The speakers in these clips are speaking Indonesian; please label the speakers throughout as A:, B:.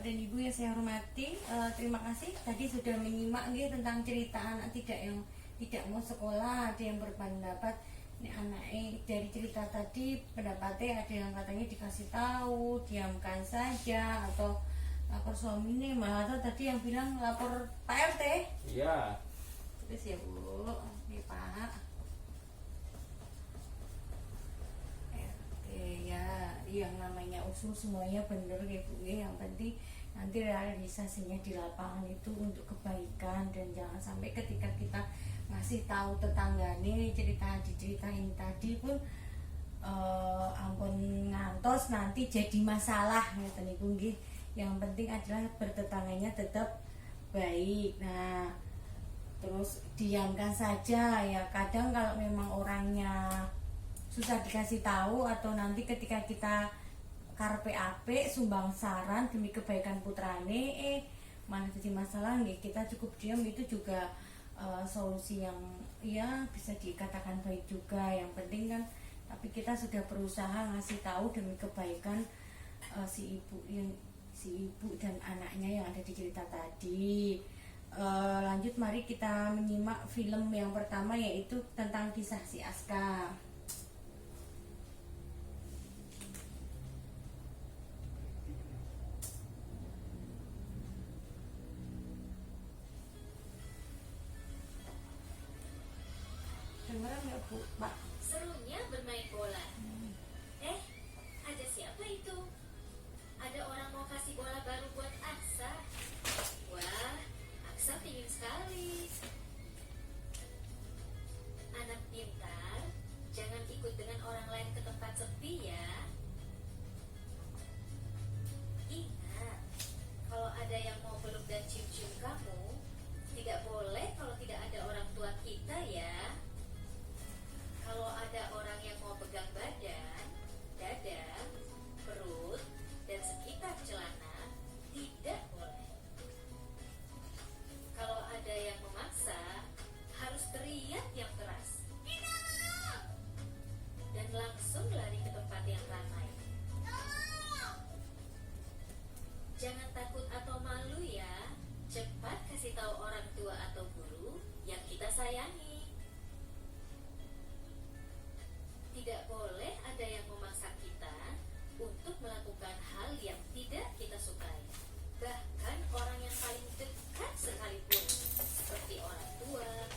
A: Bapak dan Ibu yang saya hormati, terima kasih tadi sudah menyimak tentang cerita anak yang tidak mau sekolah. Ada yang berpendapat ini anaknya dari cerita tadi pendapatnya ada yang katanya dikasih tahu, diamkan saja atau lapor suaminya, malah atau tadi yang bilang lapor Pak RT.
B: Iya.
A: Terus ya Bu, ini Pak RT ya, yang namanya usul semuanya bener ya Bu ya. Yang penting nanti realisasinya di lapangan itu untuk kebaikan, dan jangan sampai ketika kita ngasih tahu tetanggane cerita diceritain tadi pun ampun ngantos nanti jadi masalah gitu nih Bu. Yang penting adalah bertetangganya tetap baik. Nah, terus diamkan saja ya. Kadang kalau memang orangnya susah dikasih tahu, atau nanti ketika kita karpe ape sumbang saran demi kebaikan putrane mana jadi masalah nih, kita cukup diam, itu juga solusi yang ya bisa dikatakan baik juga. Yang penting kan tapi kita sudah berusaha ngasih tahu demi kebaikan si ibu dan anaknya yang ada di cerita tadi. Lanjut, mari kita menyimak film yang pertama, yaitu tentang kisah si Aska. Dengeran ya Bu, Pak?
C: Serunya bermain bola. Ada siapa itu? Ada orang mau kasih bola baru buat Aksa. Wah, Aksa pingin sekali. Anak pintar, jangan ikut dengan orang lain ke tempat sepi ya. Ingat, kalau ada yang mau peluk dan cium-cium kamu, tidak boleh kalau tidak ada orang tua kita ya. Kalau ada orang yang mau pegang badan, dada, perut, dan sekitar celana, tidak boleh. Kalau ada yang memaksa, harus teriak yang keras. Dan langsung lari ke tempat yang ramai. Jangan takut atau malu ya. Cepat kasih tahu orang tua atau guru yang kita sayangi. Tidak boleh ada yang memaksa kita untuk melakukan hal yang tidak kita sukai. Bahkan orang yang paling dekat sekalipun, seperti orang tua,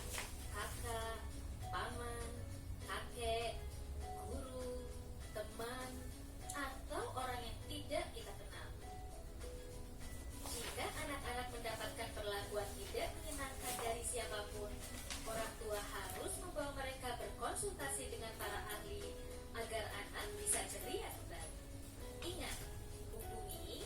C: kakak, paman, kakek, guru, teman, atau orang yang tidak kita kenal. Jika anak-anak mendapatkan perlakuan tidak menyenangkan dari siapapun, orang tua harus membawa mereka berkonsultasi dengan para ahli agar anak bisa ceria kembali. Ingat, hubungi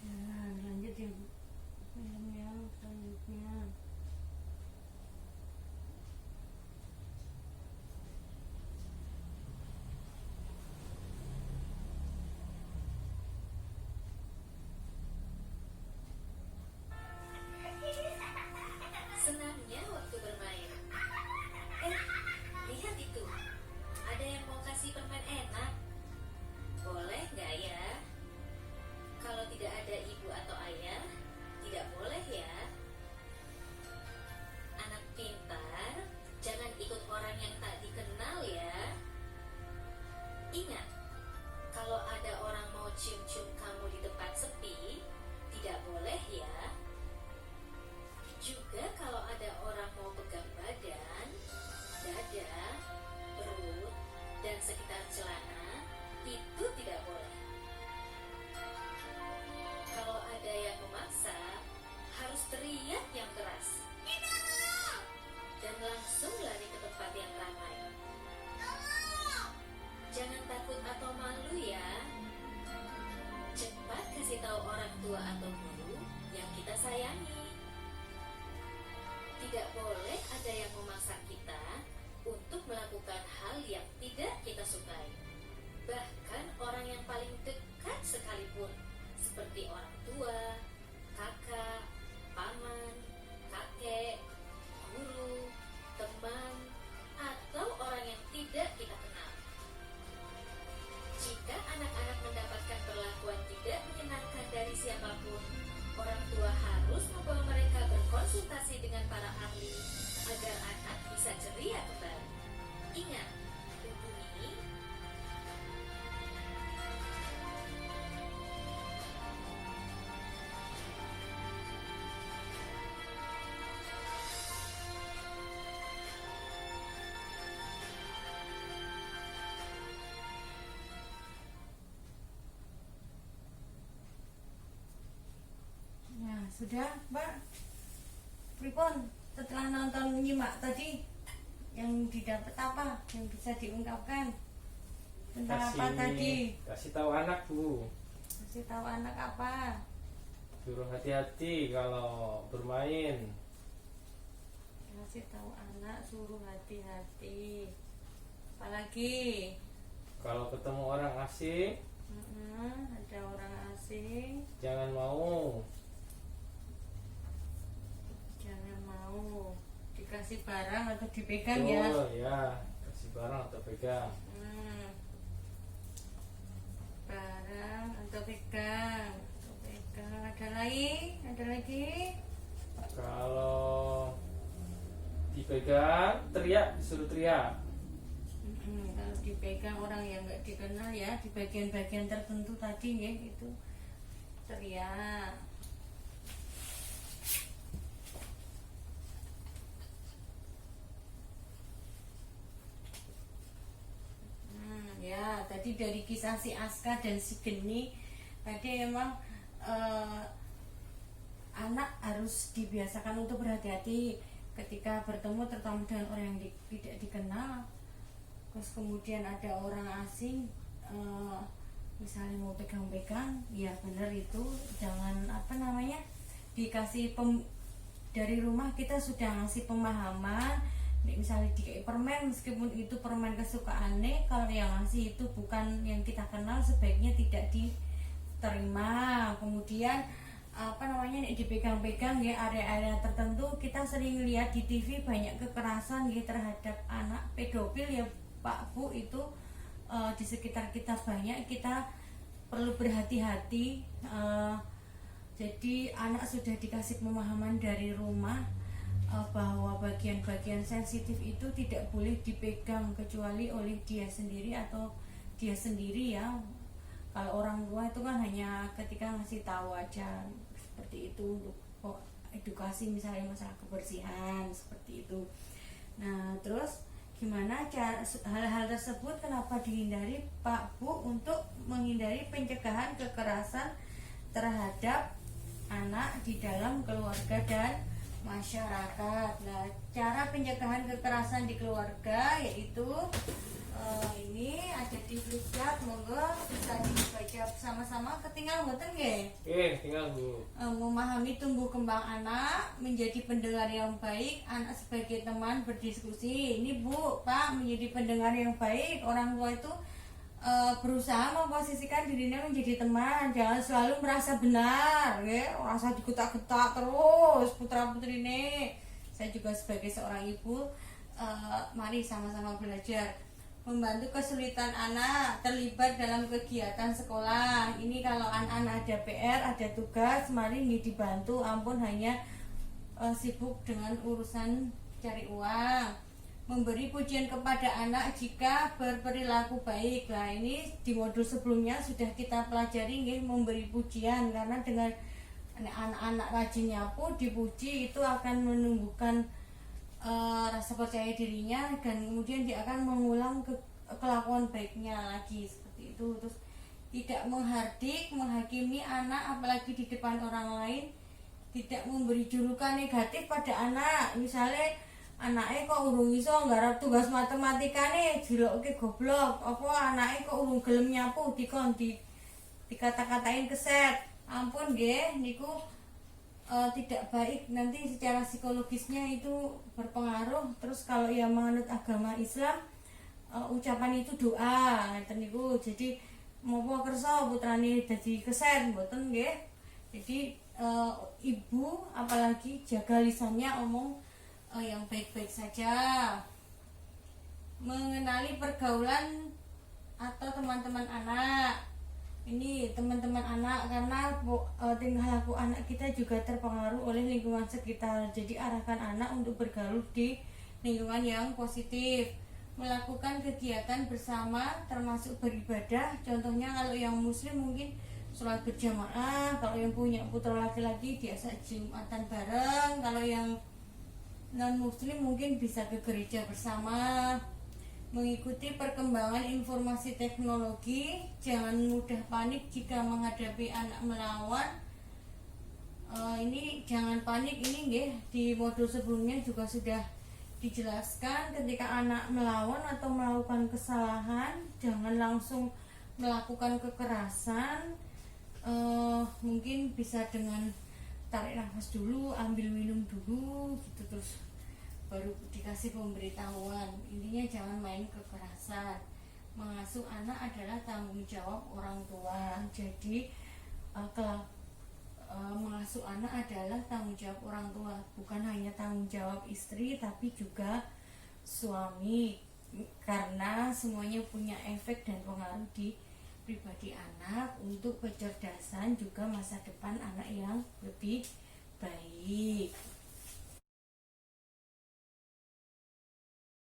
A: Nah, lanjut ya Bu, film yang selanjutnya.
C: senangnya waktu bermain. Lihat itu. Ada yang mau kasih permen enak. Boleh nggak ya? Kalau tidak ada ibu atau ayah, tidak boleh ya. Anak pintar, jangan ikut orang yang tak dikenal ya. Ingat, kalau ada orang mau cium-cium kamu di tempat sepi, tidak boleh ya. Juga kalau ada orang mau pegang badan, dada, perut, dan sekitar celana, itu tidak boleh. Kalau ada yang memaksa, harus teriak yang keras. Dan langsung lari ke tempat yang ramai. Jangan takut atau malu ya. Cepat kasih tahu orang tua atau guru yang kita sayangi. Tidak boleh ada yang memaksa kita untuk melakukan hal yang tidak kita sukai. Bahkan orang yang paling
A: Sudah, Mbak? Pripun setelah nonton nyimak tadi yang didapat apa yang bisa diungkapkan tentang apa tadi?
B: Kasih tahu anak, Bu.
A: Kasih tahu anak apa?
B: Suruh hati-hati kalau bermain.
A: Kasih tahu anak suruh hati-hati. Apalagi
B: Kalau ketemu orang asing,
A: ada orang asing,
B: jangan mau.
A: jangan mau dikasih barang atau dipegang ya.
B: Oh ya, kasih barang atau pegang.
A: Barang atau pegang, Ada lagi?
B: Kalau dipegang, teriak, suruh teriak.
A: Kalau dipegang orang yang nggak dikenal ya, di bagian-bagian tertentu tadi ya, itu teriak. Ya, tadi dari kisah si Aska dan si Geni, tadi emang anak harus dibiasakan untuk berhati-hati ketika bertemu terutama dengan orang yang tidak dikenal. Terus kemudian ada orang asing, misalnya mau pegang-pegang, ya benar itu jangan dikasih dari rumah kita sudah ngasih pemahaman. Misalnya dikasih permen, meskipun itu permen kesukaannya, kalau yang ngasih itu bukan yang kita kenal, sebaiknya tidak diterima. Kemudian dipegang-pegang ya, area-area tertentu kita sering lihat di TV banyak kekerasan ya terhadap anak pedofil ya Pak Bu, itu di sekitar kita banyak, kita perlu berhati-hati. Jadi anak sudah dikasih pemahaman dari rumah bahwa bagian-bagian sensitif itu tidak boleh dipegang kecuali oleh dia sendiri atau dia sendiri ya. Kalau orang tua itu kan hanya ketika ngasih tahu aja seperti itu untuk edukasi misalnya masalah kebersihan seperti itu. Nah terus gimana cara hal-hal tersebut kenapa dihindari Pak Bu untuk menghindari pencegahan kekerasan terhadap anak di dalam keluarga dan masyarakat. Nah, cara pencegahan kekerasan di keluarga yaitu ini ada di flipchart, monggo bisa dibaca sama-sama. Ketinggal mboten nggih?
B: Tinggal Bu.
A: Memahami tumbuh kembang anak, menjadi pendengar yang baik, anak sebagai teman berdiskusi. Ini Bu, Pak, menjadi pendengar yang baik, orang tua itu berusaha memposisikan dirinya menjadi teman, jangan selalu merasa benar, ya, merasa dikutak-kutak terus putra putri ini. Saya juga sebagai seorang ibu, mari sama-sama belajar membantu kesulitan anak terlibat dalam kegiatan sekolah. Ini kalau anak-anak ada PR, ada tugas, mari ini dibantu. Ampun hanya sibuk dengan urusan cari uang. Memberi pujian kepada anak jika berperilaku baik. Nah ini di modul sebelumnya sudah kita pelajari nih, memberi pujian, karena dengan anak-anak rajin nyapu dipuji itu akan menumbuhkan rasa percaya dirinya, dan kemudian dia akan mengulang kelakuan baiknya lagi seperti itu. Terus tidak menghardik, menghakimi anak apalagi di depan orang lain, tidak memberi julukan negatif pada anak. Misalnya anaknya kok urung iso nggarap tugas matematika nih jiloke goblok, apa anaknya kok urung gelem nyapu dikata-katain keset. Ampun nggih, niku tidak baik, nanti secara psikologisnya itu berpengaruh. Terus kalau yang menganut agama Islam, ucapan itu doa ngeten niku. Jadi mopo kersa putrane dadi keset mboten nggih. Jadi ibu apalagi jaga lisannya, omong yang baik-baik saja. Mengenali pergaulan atau teman-teman anak. Ini teman-teman anak, karena tingkah laku anak kita juga terpengaruh oleh lingkungan sekitar. Jadi arahkan anak untuk bergaul di lingkungan yang positif. Melakukan kegiatan bersama termasuk beribadah. Contohnya kalau yang muslim mungkin sholat berjamaah, kalau yang punya putra laki-laki diajak jumatan bareng, kalau yang non muslim mungkin bisa ke gereja bersama. Mengikuti perkembangan informasi teknologi, jangan mudah panik jika menghadapi anak melawan. Ini jangan panik, ini nggih di modul sebelumnya juga sudah dijelaskan ketika anak melawan atau melakukan kesalahan jangan langsung melakukan kekerasan. Mungkin bisa dengan tarik nafas dulu, ambil minum dulu gitu, terus baru dikasih pemberitahuan. Intinya jangan main kekerasan. Mengasuh anak adalah tanggung jawab orang tua. Jadi mengasuh anak adalah tanggung jawab orang tua, bukan hanya tanggung jawab istri tapi juga suami, karena semuanya punya efek dan pengaruh di pribadi anak untuk kecerdasan juga masa depan anak yang lebih baik.